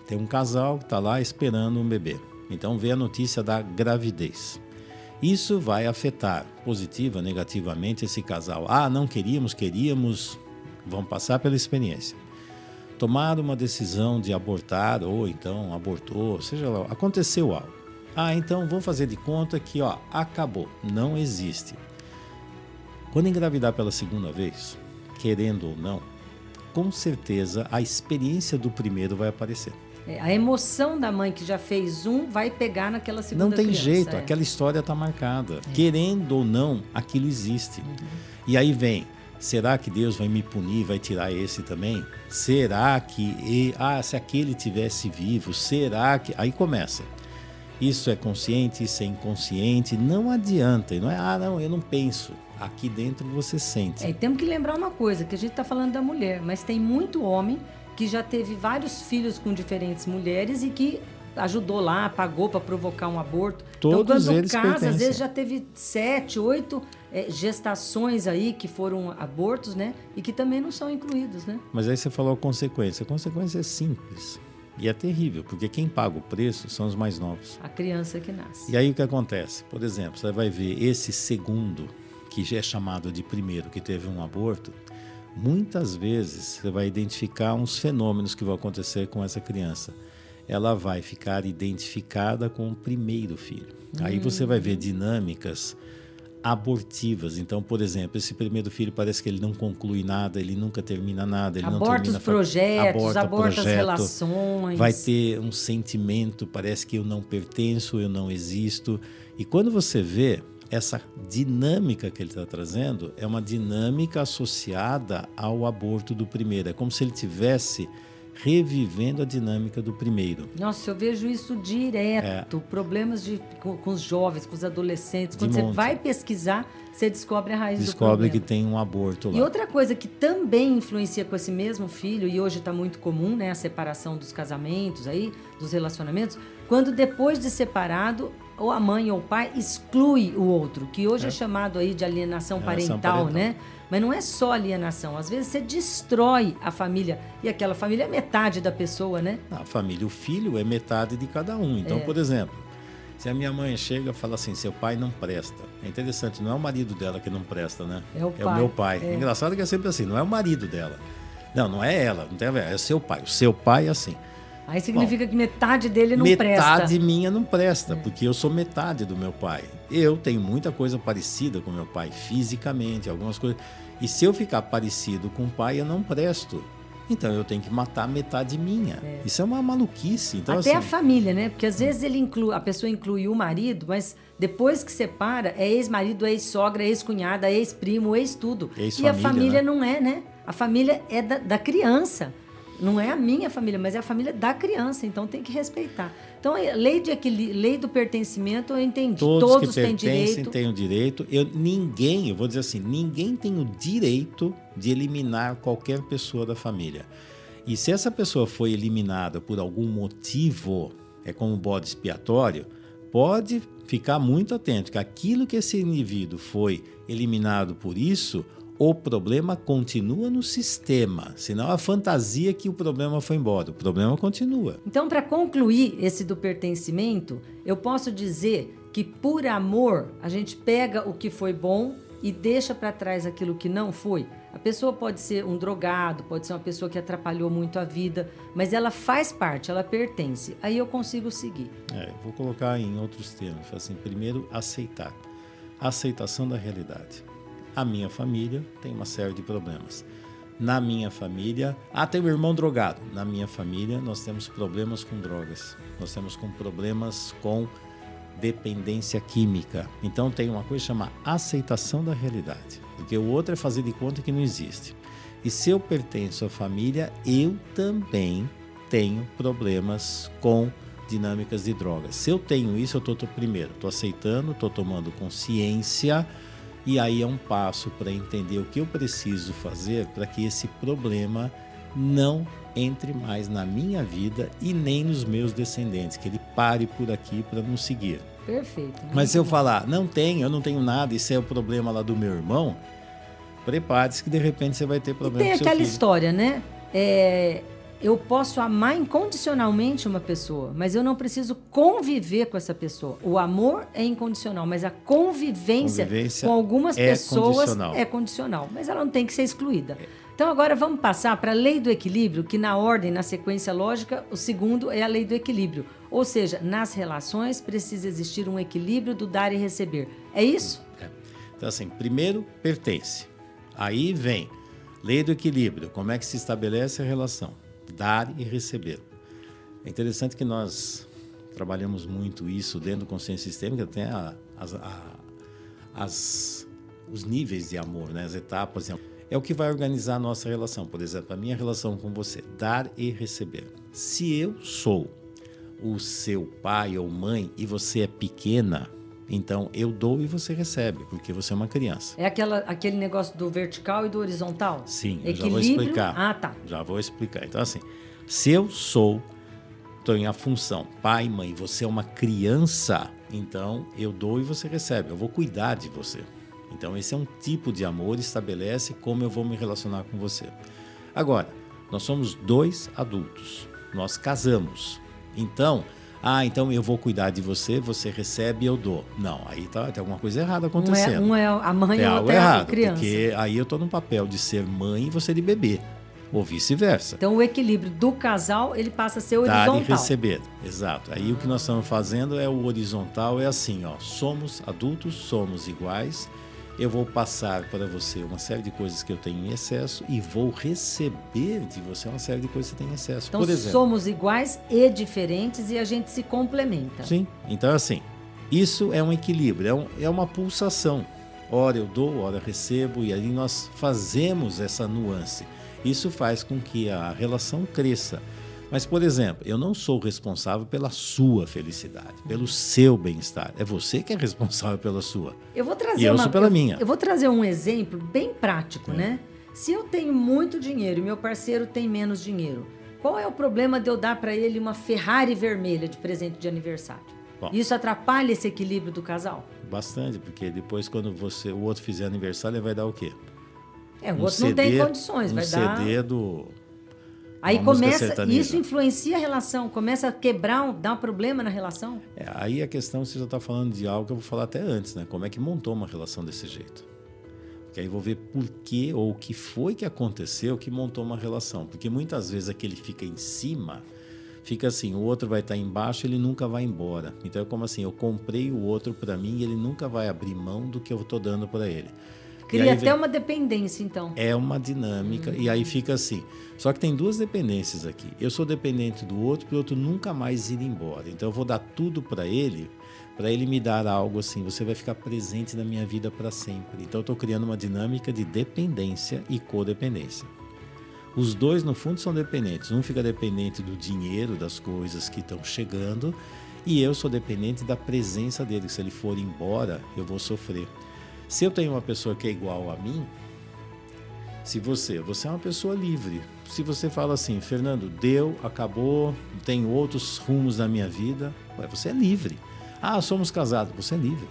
[SPEAKER 2] Tem um casal que está lá esperando um bebê. Então vê a notícia da gravidez. Isso vai afetar positiva, negativamente esse casal. Ah, não queríamos, vamos passar pela experiência. Tomar uma decisão de abortar, ou então abortou, seja lá, aconteceu algo. Ah, então vou fazer de conta que acabou, não existe. Quando engravidar pela segunda vez, querendo ou não, com certeza a experiência do primeiro vai aparecer.
[SPEAKER 1] A emoção da mãe que já fez vai pegar naquela segunda
[SPEAKER 2] criança. Não tem
[SPEAKER 1] criança,
[SPEAKER 2] jeito, aquela história está marcada. Querendo ou não, aquilo existe. E aí vem, será que Deus vai me punir, vai tirar esse também? Será que, se aquele tivesse vivo, será que... Aí começa. Isso é consciente, isso é inconsciente, não adianta. Não é, não, eu não penso. Aqui dentro você sente.
[SPEAKER 1] E temos que lembrar uma coisa, que a gente está falando da mulher, mas tem muito homem que já teve vários filhos com diferentes mulheres e que ajudou lá, pagou para provocar um aborto.
[SPEAKER 2] Todos
[SPEAKER 1] então, quando
[SPEAKER 2] eles
[SPEAKER 1] casa,
[SPEAKER 2] pertencem.
[SPEAKER 1] às vezes já teve 7, 8 gestações aí que foram abortos, né? E que também não são incluídos, né?
[SPEAKER 2] Mas aí você falou a consequência. A consequência é simples. E é terrível, porque quem paga o preço são os mais novos.
[SPEAKER 1] A criança que nasce.
[SPEAKER 2] E aí o que acontece? Por exemplo, você vai ver esse segundo, que já é chamado de primeiro, que teve um aborto, muitas vezes você vai identificar uns fenômenos que vão acontecer com essa criança. Ela vai ficar identificada com o primeiro filho. Aí você vai ver dinâmicas abortivas. Então, por exemplo, esse primeiro filho parece que ele não conclui nada, ele nunca termina nada, ele
[SPEAKER 1] aborta
[SPEAKER 2] não termina...
[SPEAKER 1] os projetos, aborta as relações.
[SPEAKER 2] Vai ter um sentimento, parece que eu não pertenço, eu não existo. E quando você vê essa dinâmica que ele está trazendo, é uma dinâmica associada ao aborto do primeiro. É como se ele tivesse revivendo a dinâmica do primeiro.
[SPEAKER 1] Nossa, eu vejo isso direto. Problemas com os jovens, com os adolescentes. Quando você vai pesquisar, você descobre a raiz do problema.
[SPEAKER 2] Descobre que tem um aborto lá.
[SPEAKER 1] E outra coisa que também influencia com esse mesmo filho, e hoje está muito comum, né, a separação dos casamentos, aí, dos relacionamentos, quando depois de separado, ou a mãe ou o pai exclui o outro, que hoje é chamado aí de alienação parental, né? Mas não é só alienação. Às vezes você destrói a família. E aquela família é metade da pessoa, né?
[SPEAKER 2] A família, o filho é metade de cada um. Então, por exemplo, se a minha mãe chega e fala assim, seu pai não presta. É interessante, não é o marido dela que não presta, né? É o meu pai. É engraçado que é sempre assim, não é o marido dela. Não é ela, não tem a ver, é seu pai. O seu pai é assim.
[SPEAKER 1] Aí significa que metade dele não presta.
[SPEAKER 2] Metade minha não presta, porque eu sou metade do meu pai. Eu tenho muita coisa parecida com meu pai, fisicamente, algumas coisas. E se eu ficar parecido com o pai, eu não presto. Então eu tenho que matar metade minha. Isso é uma maluquice. Então,
[SPEAKER 1] até
[SPEAKER 2] assim,
[SPEAKER 1] a família, né? Porque às vezes a pessoa inclui o marido, mas depois que separa, é ex-marido, ex-sogra, ex-cunhada, ex-primo, ex-tudo. E a família, né? Não é, né? A família é da criança. Não é a minha família, mas é a família da criança, então tem que respeitar. Então, lei do pertencimento, eu entendi. Todos
[SPEAKER 2] que
[SPEAKER 1] têm direito.
[SPEAKER 2] Têm o direito. Eu vou dizer assim, ninguém tem o direito de eliminar qualquer pessoa da família. E se essa pessoa foi eliminada por algum motivo, é como um bode expiatório, pode ficar muito atento que aquilo que esse indivíduo foi eliminado por isso, o problema continua no sistema, senão a fantasia que o problema foi embora. O problema continua.
[SPEAKER 1] Então, para concluir esse do pertencimento, eu posso dizer que, por amor, a gente pega o que foi bom e deixa para trás aquilo que não foi. A pessoa pode ser um drogado, pode ser uma pessoa que atrapalhou muito a vida, mas ela faz parte, ela pertence. Aí eu consigo seguir.
[SPEAKER 2] Vou colocar em outros termos. Assim, primeiro, aceitar. A aceitação da realidade. A minha família tem uma série de problemas. Na minha família... tem um irmão drogado. Na minha família, nós temos problemas com drogas. Nós temos problemas com dependência química. Então tem uma coisa que chama aceitação da realidade, porque o outro é fazer de conta que não existe. E se eu pertenço à família, eu também tenho problemas com dinâmicas de drogas. Se eu tenho isso, eu estou primeiro, estou aceitando, estou tomando consciência, e aí é um passo para entender o que eu preciso fazer para que esse problema não entre mais na minha vida e nem nos meus descendentes, que ele pare por aqui para não seguir.
[SPEAKER 1] Perfeito.
[SPEAKER 2] Mas se eu falar, eu não tenho nada, isso é o problema lá do meu irmão, prepare-se que de repente você vai ter problema com seu filho.
[SPEAKER 1] Tem aquela história, né? Eu posso amar incondicionalmente uma pessoa, mas eu não preciso conviver com essa pessoa. O amor é incondicional, mas a convivência com algumas pessoas é condicional. Mas ela não tem que ser excluída. Então agora vamos passar para a lei do equilíbrio, que na ordem, na sequência lógica, o segundo é a lei do equilíbrio. Ou seja, nas relações precisa existir um equilíbrio do dar e receber. É isso?
[SPEAKER 2] Então assim, primeiro pertence. Aí vem lei do equilíbrio, como é que se estabelece a relação? Dar e receber. É interessante que nós trabalhamos muito isso dentro do consciência sistêmica, tem os níveis de amor, né? As etapas de amor. É o que vai organizar a nossa relação. Por exemplo, a minha relação com você, dar e receber. Se eu sou o seu pai ou mãe e você é pequena, então eu dou e você recebe, porque você é uma criança.
[SPEAKER 1] É aquele negócio do vertical e do horizontal?
[SPEAKER 2] Sim,
[SPEAKER 1] equilíbrio.
[SPEAKER 2] Eu já vou explicar.
[SPEAKER 1] Ah, tá.
[SPEAKER 2] Já vou explicar. Então assim, se eu estou em a função pai, mãe, você é uma criança, então eu dou e você recebe. Eu vou cuidar de você. Então esse é um tipo de amor, estabelece como eu vou me relacionar com você. Agora, nós somos 2 adultos, nós casamos. Então eu vou cuidar de você, você recebe e eu dou. Não, aí tem alguma coisa errada acontecendo.
[SPEAKER 1] Um é a mãe e o outro é a criança.
[SPEAKER 2] Porque aí eu estou no papel de ser mãe e você de bebê, ou vice-versa.
[SPEAKER 1] Então o equilíbrio do casal, ele passa a ser horizontal.
[SPEAKER 2] Dar e receber, exato. Aí o que nós estamos fazendo é o horizontal, é assim, somos adultos, somos iguais. Eu vou passar para você uma série de coisas que eu tenho em excesso e vou receber de você uma série de coisas que você tem em excesso.
[SPEAKER 1] Então,
[SPEAKER 2] por exemplo,
[SPEAKER 1] somos iguais e diferentes e a gente se complementa.
[SPEAKER 2] Sim. Então, assim, isso é um equilíbrio, é uma pulsação. Ora eu dou, ora eu recebo, e aí nós fazemos essa nuance. Isso faz com que a relação cresça. Mas, por exemplo, eu não sou responsável pela sua felicidade, pelo seu bem-estar. É você que é responsável pela sua.
[SPEAKER 1] Eu
[SPEAKER 2] sou pela minha.
[SPEAKER 1] Eu vou trazer um exemplo bem prático, né? Se eu tenho muito dinheiro e meu parceiro tem menos dinheiro, qual é o problema de eu dar para ele uma Ferrari vermelha de presente de aniversário? Bom, isso atrapalha esse equilíbrio do casal?
[SPEAKER 2] Bastante, porque depois quando o outro fizer aniversário, ele vai dar o quê?
[SPEAKER 1] O outro não tem condições, vai dar...
[SPEAKER 2] CD do...
[SPEAKER 1] Aí começa, isso influencia a relação, começa a quebrar, dar um problema na relação?
[SPEAKER 2] Aí a questão, você já está falando de algo que eu vou falar até antes, né? Como é que montou uma relação desse jeito? Porque aí eu vou ver por que ou o que foi que aconteceu que montou uma relação. Porque muitas vezes aquele fica em cima, fica assim, o outro vai estar embaixo, ele nunca vai embora. Então é como assim, eu comprei o outro para mim e ele nunca vai abrir mão do que eu estou dando para ele.
[SPEAKER 1] Cria até uma dependência, então.
[SPEAKER 2] É uma dinâmica, e aí fica assim. Só que tem 2 dependências aqui. Eu sou dependente do outro, para o outro nunca mais ir embora. Então eu vou dar tudo para ele me dar algo assim. Você vai ficar presente na minha vida para sempre. Então eu estou criando uma dinâmica de dependência e codependência. Os 2, no fundo, são dependentes. Um fica dependente do dinheiro, das coisas que estão chegando, e eu sou dependente da presença dele. Se ele for embora, eu vou sofrer. Se eu tenho uma pessoa que é igual a mim, você é uma pessoa livre. Se você fala assim, Fernando, deu, acabou, tem outros rumos na minha vida, você é livre. Somos casados, você é livre.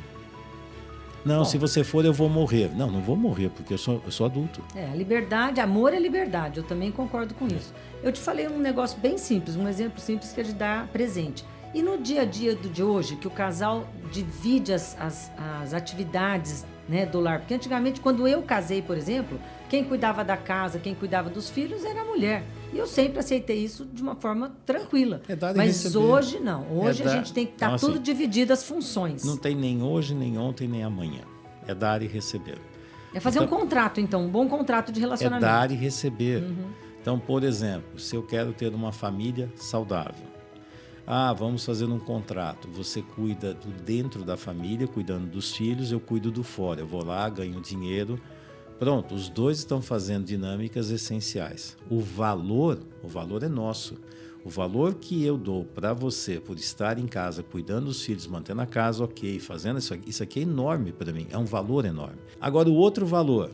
[SPEAKER 2] Não, se você for, eu vou morrer. Não vou morrer, porque eu sou adulto.
[SPEAKER 1] A liberdade, amor é liberdade, eu também concordo com isso. Eu te falei um negócio bem simples, um exemplo simples que é de dar presente. E no dia a dia de hoje, que o casal divide as atividades, né, do lar. Porque antigamente, quando eu casei, por exemplo, quem cuidava da casa, quem cuidava dos filhos era a mulher. E eu sempre aceitei isso de uma forma tranquila. Mas hoje não. Hoje a gente tem que estar tudo dividido as funções.
[SPEAKER 2] Não tem nem hoje, nem ontem, nem amanhã. É dar e receber.
[SPEAKER 1] É fazer um contrato, então, um bom contrato de relacionamento.
[SPEAKER 2] É dar e receber. Então, por exemplo, se eu quero ter uma família saudável, Vamos fazer um contrato. Você cuida do dentro da família, cuidando dos filhos, eu cuido do fora. Eu vou lá, ganho dinheiro. Pronto, os dois estão fazendo dinâmicas essenciais. O valor é nosso. O valor que eu dou para você por estar em casa, cuidando dos filhos, mantendo a casa ok, fazendo isso aqui é enorme para mim, é um valor enorme. Agora, o outro valor,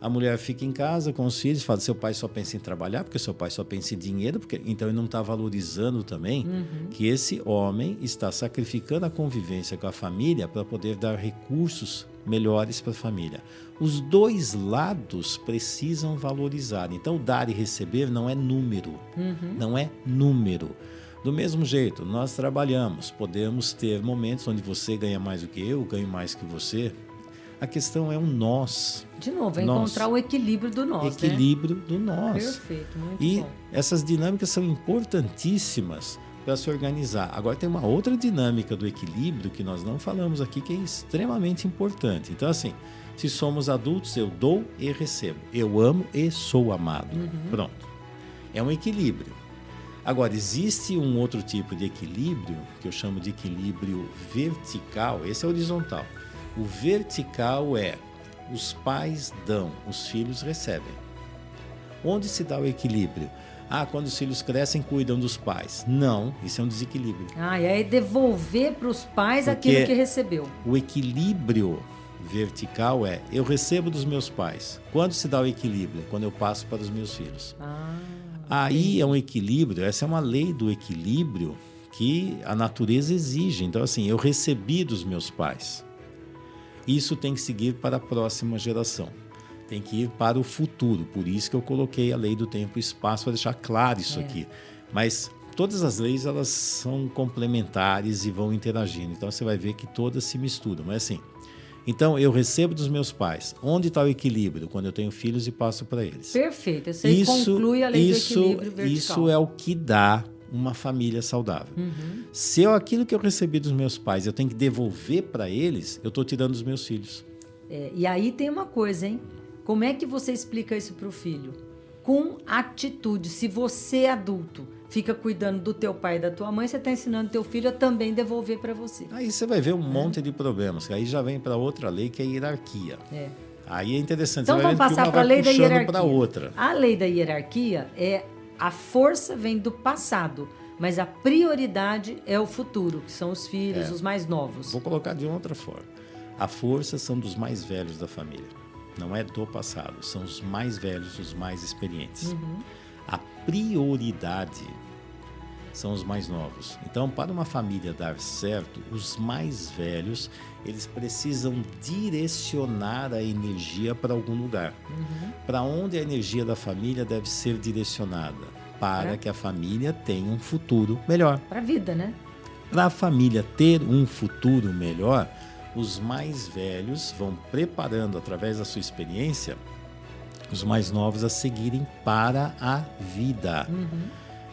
[SPEAKER 2] a mulher fica em casa com os filhos, fala, seu pai só pensa em trabalhar, porque seu pai só pensa em dinheiro, então ele não está valorizando também que esse homem está sacrificando a convivência com a família para poder dar recursos melhores para a família. Os dois lados precisam valorizar. Então, dar e receber não é número. Não é número. Do mesmo jeito, nós trabalhamos. Podemos ter momentos onde você ganha mais do que eu ganho mais que você. A questão é o nós.
[SPEAKER 1] De novo, é encontrar o equilíbrio do nós.
[SPEAKER 2] Equilíbrio do nós.
[SPEAKER 1] Perfeito, muito bom.
[SPEAKER 2] E essas dinâmicas são importantíssimas para se organizar. Agora tem uma outra dinâmica do equilíbrio que nós não falamos aqui, que é extremamente importante. Então, assim, se somos adultos, eu dou e recebo. Eu amo e sou amado. Pronto. É um equilíbrio. Agora, existe um outro tipo de equilíbrio, que eu chamo de equilíbrio vertical. Esse é horizontal. O vertical é os pais dão, os filhos recebem. Onde se dá o equilíbrio? Quando os filhos crescem, cuidam dos pais. Não, isso é um desequilíbrio.
[SPEAKER 1] E aí devolver para os pais aquilo que recebeu.
[SPEAKER 2] O equilíbrio vertical é, eu recebo dos meus pais. Quando se dá o equilíbrio? Quando eu passo para os meus filhos. Aí é um equilíbrio, essa é uma lei do equilíbrio que a natureza exige. Então, assim, eu recebi dos meus pais. Isso tem que seguir para a próxima geração. Tem que ir para o futuro. Por isso que eu coloquei a lei do tempo e espaço para deixar claro isso aqui. Mas todas as leis, elas são complementares e vão interagindo. Então, você vai ver que todas se misturam. Mas assim, então eu recebo dos meus pais. Onde está o equilíbrio? Quando eu tenho filhos e passo para eles.
[SPEAKER 1] Perfeito. Você conclui a lei do equilíbrio vertical.
[SPEAKER 2] Isso é o que dá uma família saudável. Se aquilo que eu recebi dos meus pais eu tenho que devolver para eles, eu estou tirando dos meus filhos.
[SPEAKER 1] E aí tem uma coisa, hein? Como é que você explica isso para o filho? Com atitude. Se você, adulto, fica cuidando do teu pai e da tua mãe, você está ensinando teu filho a também devolver para você.
[SPEAKER 2] Aí você vai ver um monte de problemas. Aí já vem para outra lei, que é a hierarquia. Aí é interessante.
[SPEAKER 1] Então vamos passar para a lei da hierarquia.
[SPEAKER 2] Outra.
[SPEAKER 1] A lei da hierarquia é a força vem do passado, mas a prioridade é o futuro, que são os filhos, os mais novos.
[SPEAKER 2] Vou colocar de outra forma. A força são dos mais velhos da família. Não é do passado, são os mais velhos, os mais experientes. A prioridade são os mais novos. Então, para uma família dar certo, os mais velhos, eles precisam direcionar a energia para algum lugar. Para onde a energia da família deve ser direcionada? Para que a família tenha um futuro melhor.
[SPEAKER 1] Para a vida, né?
[SPEAKER 2] Para a família ter um futuro melhor, os mais velhos vão preparando, através da sua experiência, os mais novos a seguirem para a vida.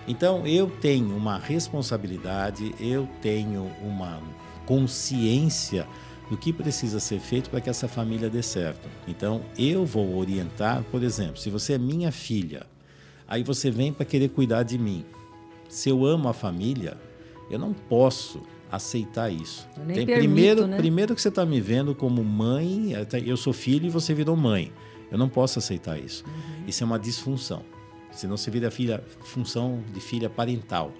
[SPEAKER 2] Então, eu tenho uma responsabilidade, eu tenho uma consciência do que precisa ser feito para que essa família dê certo. Então, eu vou orientar, por exemplo, se você é minha filha, aí você vem para querer cuidar de mim. Se eu amo a família, eu não posso aceitar isso. Primeiro que você está me vendo como mãe, eu sou filho e você virou mãe. Eu não posso aceitar isso. Isso é uma disfunção. Senão você vira função de filha parental.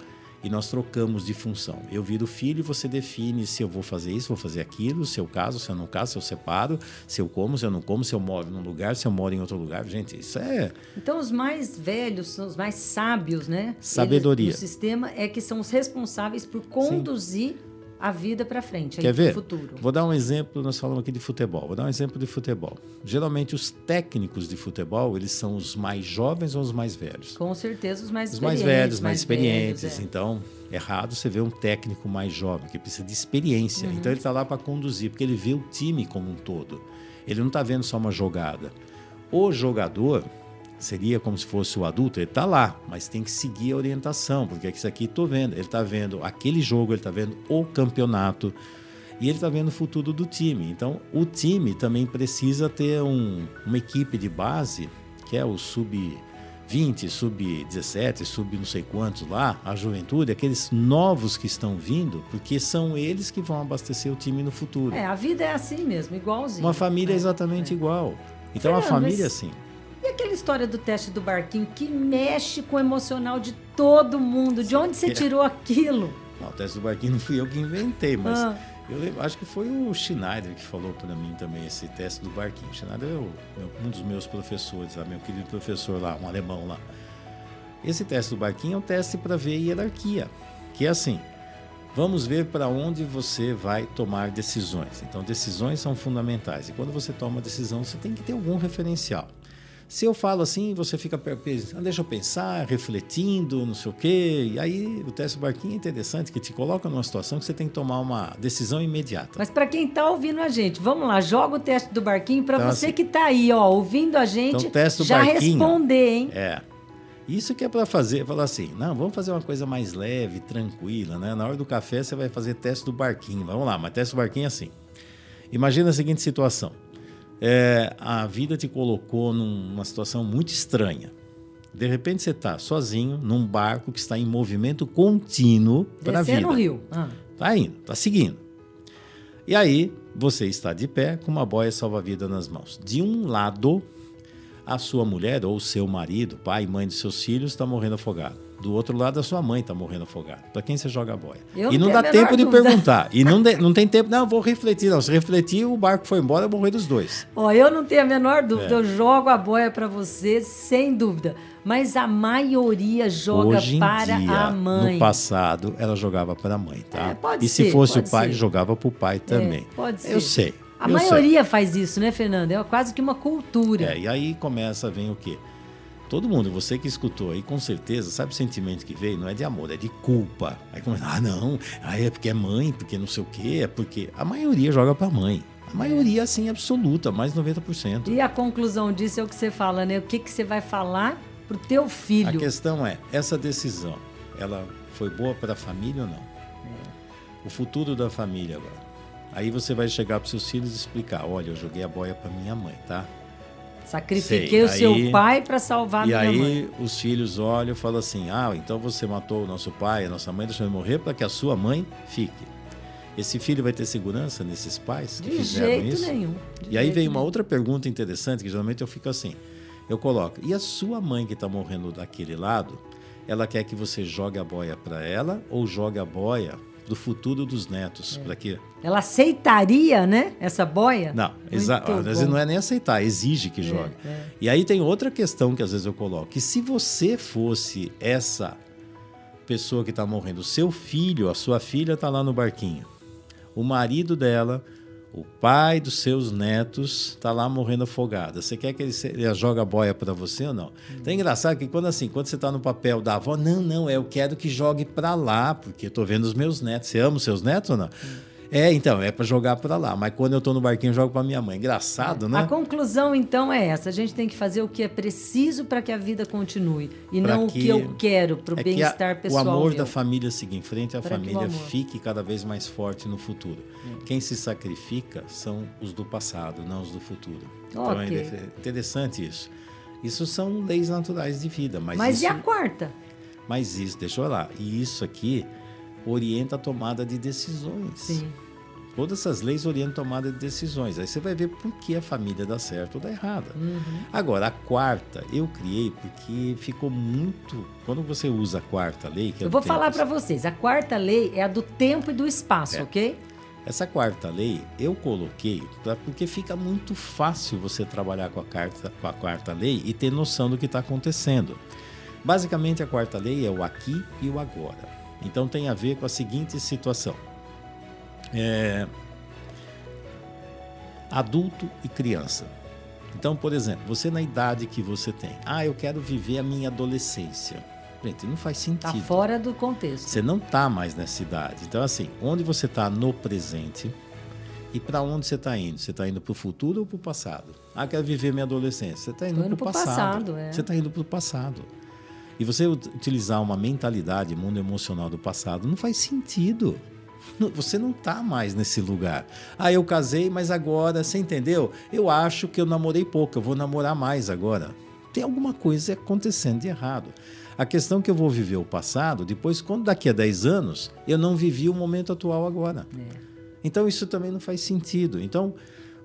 [SPEAKER 2] E nós trocamos de função. Eu viro filho e você define se eu vou fazer isso, vou fazer aquilo, se eu caso, se eu não caso, se eu separo, se eu como, se eu não como, se eu moro num lugar, se eu moro em outro lugar. Gente, isso é...
[SPEAKER 1] Então, os mais velhos, são os mais sábios, né?
[SPEAKER 2] Sabedoria.
[SPEAKER 1] O sistema é que são os responsáveis por conduzir a vida para frente.
[SPEAKER 2] Quer ver?
[SPEAKER 1] Futuro.
[SPEAKER 2] Vou dar um exemplo, nós falamos aqui de futebol. Vou dar um exemplo de futebol. Geralmente, os técnicos de futebol, eles são os mais jovens ou os mais velhos?
[SPEAKER 1] Com certeza, os mais
[SPEAKER 2] experientes. Os mais velhos, mais experientes. Velhos, Então, errado você vê um técnico mais jovem, que precisa de experiência. Então, ele está lá para conduzir, porque ele vê o time como um todo. Ele não está vendo só uma jogada. O jogador... seria como se fosse o adulto, ele está lá, mas tem que seguir a orientação, porque isso aqui estou vendo. Ele está vendo aquele jogo, ele está vendo o campeonato e ele está vendo o futuro do time. Então, o time também precisa ter uma equipe de base, que é o sub-20, sub-17, sub não sei quantos lá, a juventude, aqueles novos que estão vindo, porque são eles que vão abastecer o time no futuro.
[SPEAKER 1] A vida é assim mesmo, igualzinho.
[SPEAKER 2] Uma família é exatamente igual. Então, a família é assim.
[SPEAKER 1] E aquela história do teste do barquinho que mexe com o emocional de todo mundo? De onde você tirou aquilo?
[SPEAKER 2] Não, o teste do barquinho não fui eu que inventei, mas eu lembro, acho que foi o Schneider que falou para mim também esse teste do barquinho. O Schneider é um dos meus professores, meu querido professor lá, um alemão lá. Esse teste do barquinho é um teste para ver hierarquia, que é assim, vamos ver para onde você vai tomar decisões. Então, decisões são fundamentais. E quando você toma uma decisão, você tem que ter algum referencial. Se eu falo assim, você fica pensando, deixa eu pensar, refletindo, não sei o quê. E aí, o teste do barquinho é interessante, que te coloca numa situação que você tem que tomar uma decisão imediata.
[SPEAKER 1] Mas para quem está ouvindo a gente, vamos lá, joga o teste do barquinho para
[SPEAKER 2] então,
[SPEAKER 1] você
[SPEAKER 2] assim,
[SPEAKER 1] que está aí, ouvindo a gente,
[SPEAKER 2] então,
[SPEAKER 1] já
[SPEAKER 2] barquinho,
[SPEAKER 1] responder, hein?
[SPEAKER 2] Isso que é para fazer, falar assim, não, vamos fazer uma coisa mais leve, tranquila, né? Na hora do café você vai fazer teste do barquinho. Vamos lá, mas teste do barquinho é assim. Imagina a seguinte situação. A vida te colocou numa situação muito estranha. De repente você está sozinho num barco que está em movimento contínuo para a vida.
[SPEAKER 1] Descendo o rio.
[SPEAKER 2] Está indo, está seguindo. E aí você está de pé com uma boia salva-vida nas mãos. De um lado, a sua mulher ou o seu marido, pai e mãe dos seus filhos, está morrendo afogado. Do outro lado, a sua mãe está morrendo afogada. Para quem você joga a boia? E não dá tempo de perguntar. E não tem tempo. Não, vou refletir. Não, se refletir, o barco foi embora, eu morri dos dois.
[SPEAKER 1] Eu não tenho a menor dúvida. Eu jogo a boia para você, sem dúvida. Mas a maioria joga para a mãe.
[SPEAKER 2] No passado, ela jogava para a mãe, tá?
[SPEAKER 1] Pode
[SPEAKER 2] ser, se fosse o pai,
[SPEAKER 1] ser.
[SPEAKER 2] Jogava para o pai também.
[SPEAKER 1] Pode ser.
[SPEAKER 2] Eu sei.
[SPEAKER 1] A maioria faz isso, né, Fernando? É quase que uma cultura.
[SPEAKER 2] E aí vem o quê? Todo mundo, você que escutou aí, com certeza, sabe o sentimento que veio? Não é de amor, é de culpa. Aí começa, é porque é mãe, porque não sei o quê, é porque... A maioria joga pra mãe. A maioria, assim, absoluta, mais de 90%.
[SPEAKER 1] E a conclusão disso é o que você fala, né? O que você vai falar pro teu filho?
[SPEAKER 2] A questão é, essa decisão, ela foi boa para a família ou não? O futuro da família agora. Aí você vai chegar pros seus filhos e explicar, olha, eu joguei a boia pra minha mãe, tá?
[SPEAKER 1] Sacrifiquei o seu pai para salvar minha mãe.
[SPEAKER 2] E aí os filhos olham e falam assim, então você matou o nosso pai, a nossa mãe, deixou ele morrer para que a sua mãe fique. Esse filho vai ter segurança nesses pais que fizeram isso?
[SPEAKER 1] De jeito nenhum.
[SPEAKER 2] E aí vem uma outra pergunta interessante, que geralmente eu fico assim, eu coloco, e a sua mãe que está morrendo daquele lado, ela quer que você jogue a boia para ela ou jogue a boia do futuro dos netos? Para quê?
[SPEAKER 1] Ela aceitaria, né, essa boia?
[SPEAKER 2] Não, às vezes não é nem aceitar, exige que jogue. E aí tem outra questão que às vezes eu coloco, que se você fosse essa pessoa que está morrendo, o seu filho, a sua filha está lá no barquinho, o marido dela, o pai dos seus netos está lá morrendo afogado. Você quer que ele jogue a boia para você ou não? Então é engraçado que quando você está no papel da avó, eu quero que jogue para lá, porque eu estou vendo os meus netos. Você ama os seus netos ou não? Então, é para jogar para lá. Mas quando eu estou no barquinho, eu jogo para minha mãe. Engraçado, né?
[SPEAKER 1] A conclusão, então, é essa. A gente tem que fazer o que é preciso para que a vida continue. E não o que eu quero para o bem-estar pessoal.
[SPEAKER 2] O amor
[SPEAKER 1] meu.
[SPEAKER 2] da família seguir em frente, a família fique cada vez mais forte no futuro. Quem se sacrifica são os do passado, não os do futuro. Então é interessante isso. Isso são leis naturais de vida. Mas
[SPEAKER 1] e a quarta?
[SPEAKER 2] Mas isso, deixa eu lá. E isso aqui orienta a tomada de decisões.
[SPEAKER 1] Sim.
[SPEAKER 2] Todas essas leis orientam a tomada de decisões. Aí você vai ver por que a família dá certo ou dá errada. Agora, a quarta eu criei porque ficou muito... Quando você usa a quarta lei...
[SPEAKER 1] Eu vou falar para vocês. A quarta lei é a do tempo e do espaço, ok?
[SPEAKER 2] Essa quarta lei eu coloquei porque fica muito fácil você trabalhar com a quarta lei e ter noção do que está acontecendo. Basicamente, a quarta lei é o aqui e o agora. Então tem a ver com a seguinte situação. Adulto e criança. Então, por exemplo, você na idade que você tem. Eu quero viver a minha adolescência. Gente, não faz sentido.
[SPEAKER 1] Está fora do contexto.
[SPEAKER 2] Você não está mais nessa idade. Então, assim, onde você está no presente e para onde você está indo? Você está indo para o futuro ou para o passado? Quero viver minha adolescência. Você está indo para o passado. Você está indo para o passado. E você utilizar uma mentalidade, mundo emocional do passado, não faz sentido. Você não está mais nesse lugar. Eu casei, mas agora, você entendeu? Eu acho que eu namorei pouco, eu vou namorar mais agora. tem alguma coisa acontecendo de errado. A questão é que eu vou viver o passado, depois, quando daqui a 10 anos, eu não vivi o momento atual agora. Então, isso também não faz sentido. Então,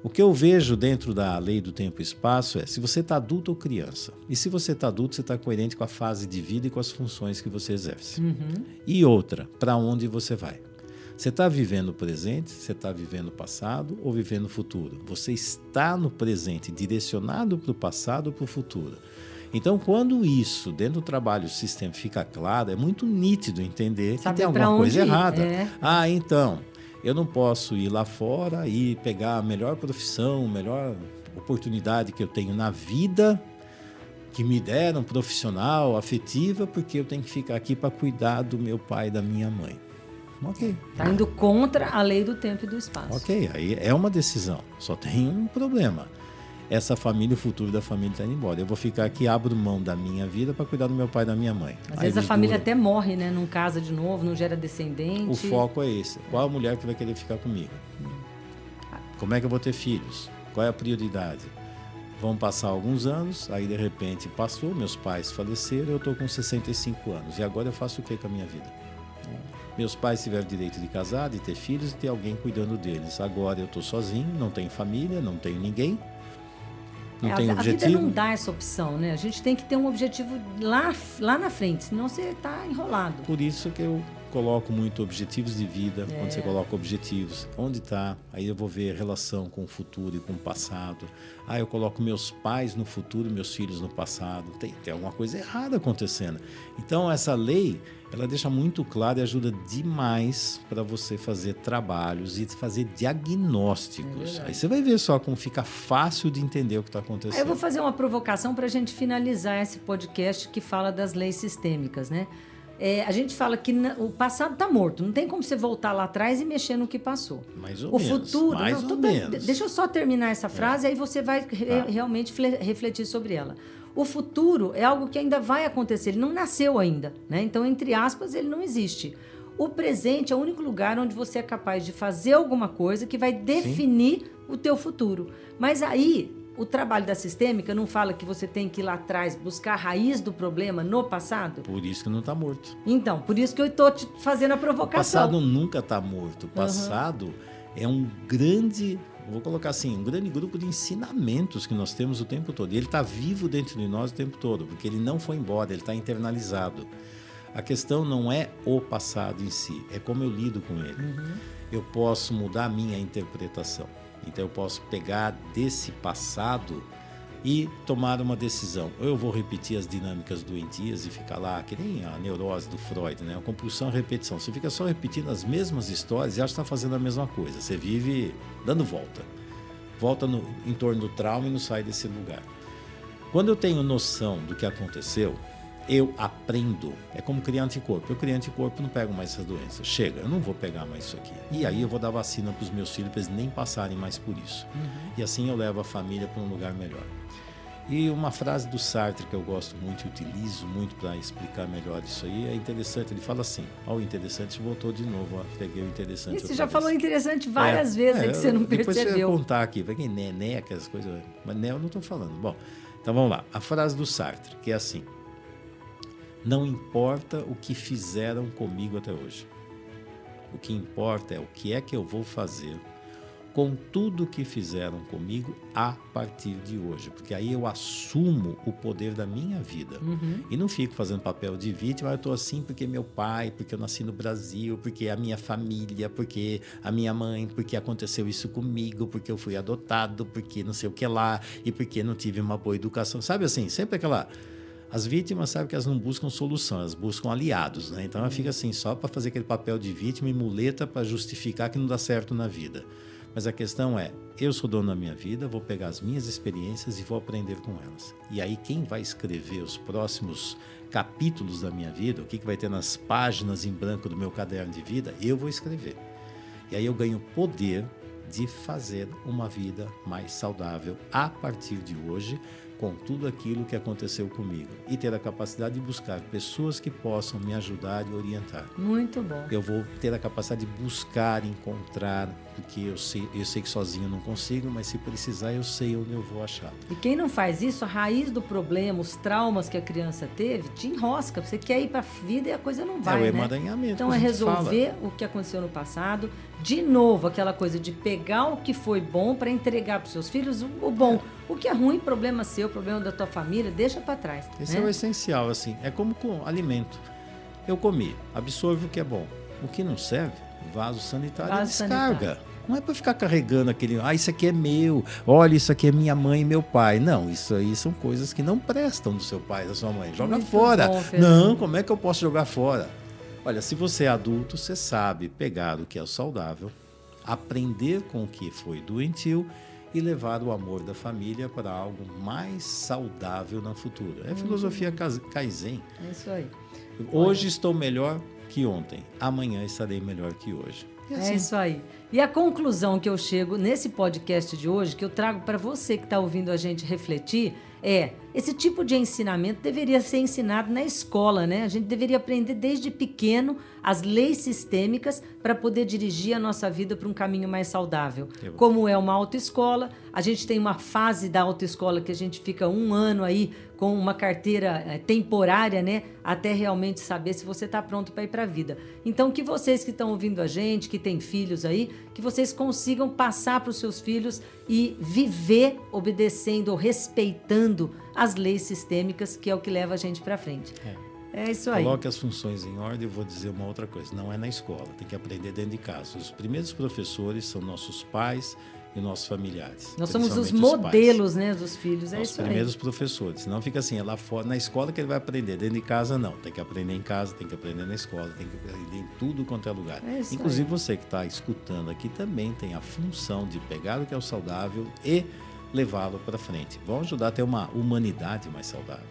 [SPEAKER 2] o que eu vejo dentro da lei do tempo e espaço é se você está adulto ou criança. E se você está adulto, você está coerente com a fase de vida e com as funções que você exerce. E outra, para onde você vai? Você está vivendo o presente, você está vivendo o passado ou vivendo o futuro? Você está no presente, direcionado para o passado ou para o futuro? Então, quando isso, dentro do trabalho, o sistema fica claro, é muito nítido entender que tem alguma coisa errada. Então, eu não posso ir lá fora e pegar a melhor profissão, a melhor oportunidade que eu tenho na vida, que me deram, profissional, afetiva, porque eu tenho que ficar aqui para cuidar do meu pai e da minha mãe. Ok.
[SPEAKER 1] Está indo contra a lei do tempo e do espaço.
[SPEAKER 2] Ok, aí é uma decisão. Só tem um problema. Essa família, o futuro da família está indo embora. Eu vou ficar aqui, abro mão da minha vida para cuidar do meu pai e da minha mãe.
[SPEAKER 1] Às vezes a família até morre, né? Não casa de novo, não gera descendente.
[SPEAKER 2] O foco é esse. Qual a mulher que vai querer ficar comigo? Como é que eu vou ter filhos? Qual é a prioridade? Vão passar alguns anos, aí de repente passou, meus pais faleceram, eu estou com 65 anos. E agora eu faço o que com a minha vida? Meus pais tiveram direito de casar, de ter filhos e ter alguém cuidando deles. Agora eu estou sozinho, não tenho família, não tenho ninguém. Não tem objetivo.
[SPEAKER 1] A vida não dá essa opção, né? A gente tem que ter um objetivo lá na frente, senão você está enrolado.
[SPEAKER 2] Por isso que eu coloco muito objetivos de vida. Quando você coloca objetivos, onde está? Aí eu vou ver a relação com o futuro e com o passado. Aí eu coloco meus pais no futuro e meus filhos no passado. Tem alguma coisa errada acontecendo. Então essa lei, ela deixa muito claro e ajuda demais para você fazer trabalhos e fazer diagnósticos. Aí você vai ver só como fica fácil de entender o que está acontecendo.
[SPEAKER 1] Aí eu vou fazer uma provocação para a gente finalizar esse podcast que fala das leis sistêmicas, né? A gente fala que o passado está morto. Não tem como você voltar lá atrás e mexer no que passou.
[SPEAKER 2] Mais ou menos.
[SPEAKER 1] O futuro...
[SPEAKER 2] Mais ou menos.
[SPEAKER 1] Deixa eu só terminar essa frase, aí você vai realmente refletir sobre ela. O futuro é algo que ainda vai acontecer. Ele não nasceu ainda, né? Então, entre aspas, ele não existe. O presente é o único lugar onde você é capaz de fazer alguma coisa que vai definir o teu futuro. Mas aí... O trabalho da sistêmica não fala que você tem que ir lá atrás buscar a raiz do problema no passado?
[SPEAKER 2] Por isso que não está morto.
[SPEAKER 1] Então, por isso que eu estou te fazendo a provocação.
[SPEAKER 2] O passado nunca está morto. O passado é um grande, vou colocar assim, um grande grupo de ensinamentos que nós temos o tempo todo. E ele está vivo dentro de nós o tempo todo, porque ele não foi embora, ele está internalizado. A questão não é o passado em si, é como eu lido com ele. Eu posso mudar a minha interpretação. Então eu posso pegar desse passado e tomar uma decisão. Ou eu vou repetir as dinâmicas doentias e ficar lá, que nem a neurose do Freud, né? A compulsão e repetição. Você fica só repetindo as mesmas histórias e acha que está fazendo a mesma coisa. Você vive dando volta. Volta em torno do trauma e não sai desse lugar. Quando eu tenho noção do que aconteceu, eu aprendo. É como criar anticorpo. Eu criei anticorpo e não pego mais essas doenças. Chega, eu não vou pegar mais isso aqui. E aí eu vou dar vacina para os meus filhos para eles nem passarem mais por isso. E assim eu levo a família para um lugar melhor. E uma frase do Sartre que eu gosto muito e utilizo muito para explicar melhor isso aí é interessante. Ele fala assim, o interessante voltou de novo, peguei o interessante.
[SPEAKER 1] E você já falou interessante várias vezes, que você não percebeu.
[SPEAKER 2] Depois você vai contar aqui, vai que né, aquelas coisas, mas né eu não estou falando. Bom, então vamos lá. A frase do Sartre, que é assim: não importa o que fizeram comigo até hoje. O que importa é o que é que eu vou fazer com tudo que fizeram comigo a partir de hoje. Porque aí eu assumo o poder da minha vida. E não fico fazendo papel de vítima. Eu estou assim porque meu pai, porque eu nasci no Brasil, porque a minha família, porque a minha mãe, porque aconteceu isso comigo, porque eu fui adotado, porque não sei o que lá, e porque não tive uma boa educação. Sabe assim, sempre aquela... As vítimas sabem que elas não buscam solução, elas buscam aliados, né? Então ela fica assim, só para fazer aquele papel de vítima e muleta para justificar que não dá certo na vida. Mas a questão é, eu sou dono da minha vida, vou pegar as minhas experiências e vou aprender com elas. E aí quem vai escrever os próximos capítulos da minha vida, o que vai ter nas páginas em branco do meu caderno de vida, eu vou escrever. E aí eu ganho poder de fazer uma vida mais saudável a partir de hoje, com tudo aquilo que aconteceu comigo e ter a capacidade de buscar pessoas que possam me ajudar e orientar.
[SPEAKER 1] Muito bom.
[SPEAKER 2] Eu vou ter a capacidade de buscar, encontrar, porque eu sei que sozinho eu não consigo, mas se precisar eu sei onde eu vou achar.
[SPEAKER 1] E quem não faz isso, a raiz do problema, os traumas que a criança teve, te enrosca. Você quer ir para a vida e a coisa não vai,
[SPEAKER 2] o
[SPEAKER 1] né?
[SPEAKER 2] emaranhamento.
[SPEAKER 1] Então é resolver o que aconteceu no passado, de novo, aquela coisa de pegar o que foi bom para entregar para os seus filhos o bom. O que é ruim, problema seu, problema da tua família, deixa para trás.
[SPEAKER 2] Esse
[SPEAKER 1] né?
[SPEAKER 2] é o essencial, assim. É como com alimento. Eu comi, absorvo o que é bom. O que não serve, vaso sanitário e descarga.
[SPEAKER 1] Sanitário.
[SPEAKER 2] Não é para ficar carregando aquele, isso aqui é meu, olha, isso aqui é minha mãe e meu pai. Não, isso aí são coisas que não prestam do seu pai e da sua mãe. Joga
[SPEAKER 1] Muito
[SPEAKER 2] fora.
[SPEAKER 1] bom, Fernando.
[SPEAKER 2] Não, como é que eu posso jogar fora? Olha, se você é adulto, você sabe pegar o que é o saudável, aprender com o que foi doentio e levar o amor da família para algo mais saudável no futuro. É a filosofia Kaizen.
[SPEAKER 1] É isso aí.
[SPEAKER 2] Hoje estou melhor que ontem, amanhã estarei melhor que hoje. E assim,
[SPEAKER 1] É isso aí. E a conclusão que eu chego nesse podcast de hoje, que eu trago para você que está ouvindo a gente refletir, é: esse tipo de ensinamento deveria ser ensinado na escola, né? A gente deveria aprender desde pequeno as leis sistêmicas para poder dirigir a nossa vida para um caminho mais saudável. Como é uma autoescola, a gente tem uma fase da autoescola que a gente fica 1 ano aí com uma carteira temporária, né? Até realmente saber se você está pronto para ir para a vida. Então, que vocês que estão ouvindo a gente, que têm filhos aí, que vocês consigam passar para os seus filhos e viver obedecendo ou respeitando as leis sistêmicas, que é o que leva a gente para frente. É isso aí.
[SPEAKER 2] Coloque as funções em ordem. Eu vou dizer uma outra coisa: não é na escola, tem que aprender dentro de casa. Os primeiros professores são nossos pais e nossos familiares.
[SPEAKER 1] Nós somos os modelos, né, dos filhos. É
[SPEAKER 2] os
[SPEAKER 1] isso aí.
[SPEAKER 2] primeiros professores. Senão fica assim, é lá fora, na escola que ele vai aprender. Dentro de casa, não. Tem que aprender em casa, tem que aprender na escola, tem que aprender em tudo quanto é lugar.
[SPEAKER 1] É isso
[SPEAKER 2] Inclusive
[SPEAKER 1] aí.
[SPEAKER 2] você que está escutando aqui também tem a função de pegar o que é o saudável e levá-lo para frente. Vão ajudar a ter uma humanidade mais saudável.